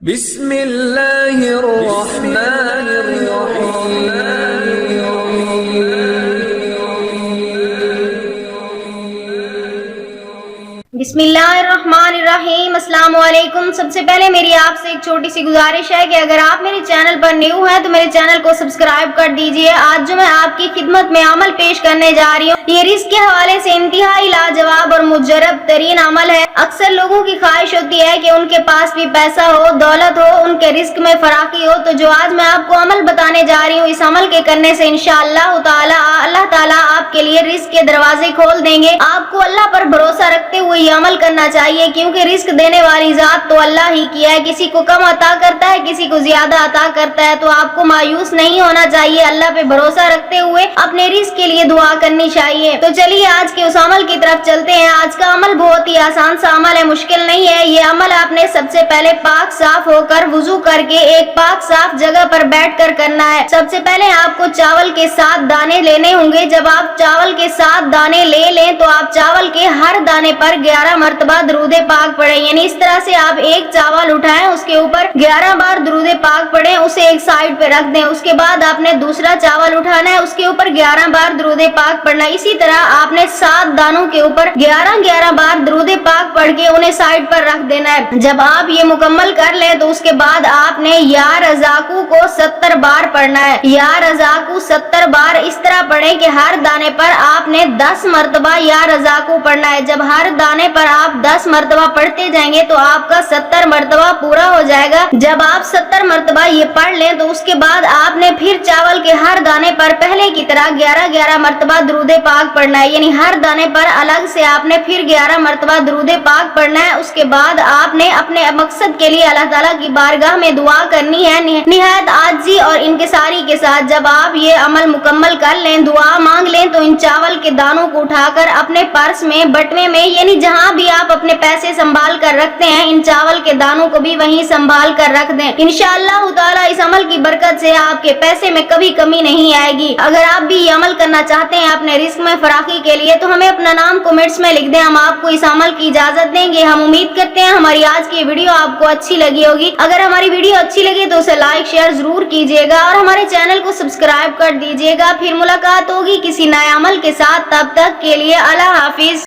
بسم اللہ الرحمن الرحیم بسم اللہ الرحمن الرحیم۔ السلام علیکم۔ سب سے پہلے میری آپ سے ایک چھوٹی سی گزارش ہے کہ اگر آپ میرے چینل پر نیو ہیں تو میرے چینل کو سبسکرائب کر دیجئے۔ آج جو میں آپ کی خدمت میں عمل پیش کرنے جا رہی ہوں، یہ رزق کے حوالے سے انتہائی لاجواب اور مجرب ترین عمل ہے۔ اکثر لوگوں کی خواہش ہوتی ہے کہ ان کے پاس بھی پیسہ ہو، دولت ہو، ان کے رزق میں فراخی ہو، تو جو آج میں آپ کو عمل بتانے جا رہی ہوں، اس عمل کے کرنے سے انشاءاللہ اللہ تعالیٰ آپ کے لیے رزق کے دروازے کھول دیں گے۔ آپ کو اللہ پر بھروسہ رکھتے ہوئے یہ عمل کرنا چاہیے، کیونکہ رزق دینے والی ذات تو اللہ ہی کی ہے۔ کسی کو کم عطا کرتا ہے، کسی کو زیادہ عطا کرتا ہے، تو آپ کو مایوس نہیں ہونا چاہیے۔ اللہ پہ بھروسہ رکھتے ہوئے اپنے رزق کے لیے دعا کرنی چاہیے۔ تو چلیے آج کے اس عمل کی طرف چلتے ہیں۔ آج کا عمل بہت ہی آسان سا عمل ہے، مشکل نہیں ہے۔ یہ عمل آپ نے سب سے پہلے پاک صاف ہو کر وضو کر کے ایک پاک صاف جگہ پر بیٹھ کر کرنا ہے۔ سب سے پہلے آپ کو چاول کے 7 دانے لینے ہوں گے۔ جب آپ چاول کے 7 دانے لے لیں تو آپ چاول کے ہر دانے پر 11 مرتبہ درود پاک پڑھیں، یعنی اس طرح سے آپ ایک چاول اٹھائیں، اس کے اوپر 11 بار درود پاک پڑھیں، اسے ایک سائڈ پہ رکھ دیں۔ اس کے بعد آپ نے دوسرا چاول اٹھانا ہے، اس کے اوپر 11 بار درود پاک پڑھنا ہے۔ اسی طرح آپ نے 7 دانوں کے اوپر 11 بار درود پاک پڑھ کے انہیں سائڈ پر رکھ دینا ہے۔ جب آپ یہ مکمل کر لیں تو اس کے بعد آپ نے یا رزاقو کو 70 بار پڑھنا ہے۔ یا رزاقو 70 بار اس طرح پڑھیں کہ ہر دانے پر آپ نے 10 مرتبہ یا رزاقو پڑھنا ہے۔ جب ہر دانے پر آپ 10 مرتبہ پڑھتے جائیں گے تو آپ کا 70 مرتبہ پورا ہو جائے گا۔ جب آپ 70 مرتبہ یہ پڑھ لیں تو اس کے بعد آپ نے پھر چاول کے ہر دانے پر پہلے کی طرح 11 مرتبہ درود پاک پڑھنا ہے، یعنی ہر دانے پر الگ سے آپ نے پھر 11 مرتبہ درود پاک پڑھنا ہے۔ اس کے بعد آپ نے اپنے مقصد کے لیے اللہ تعالیٰ کی بارگاہ میں دعا کرنی ہے نہایت عاجزی اور انکساری کے ساتھ۔ جب آپ یہ عمل مکمل کر لیں، دعا مانگ لیں، تو ان چاول کے دانوں کو اٹھا کر اپنے پرس میں، بٹوے میں، یعنی جہاں بھی آپ اپنے پیسے سنبھال کر رکھتے ہیں، ان چاول کے دانوں کو بھی وہیں سنبھال کر رکھ دیں۔ انشاءاللہ تعالیٰ اس عمل کی برکت سے آپ کے پیسے میں کبھی کمی نہیں آئے گی۔ اگر آپ بھی یہ عمل کرنا چاہتے ہیں اپنے رزق میں فراخی کے لیے تو ہمیں اپنا نام کمنٹس میں لکھ دیں، ہم آپ کو اس عمل کی اجازت دیں گے۔ ہم امید کرتے ہیں ہماری آج کی ویڈیو آپ کو اچھی لگی ہوگی۔ اگر ہماری ویڈیو اچھی لگی تو اسے لائک شیئر ضرور کیجیے گا اور ہمارے چینل کو سبسکرائب کر دیجیے گا۔ پھر ملاقات ہوگی کسی نئے عمل کے ساتھ، تب تک کے لیے اللہ حافظ۔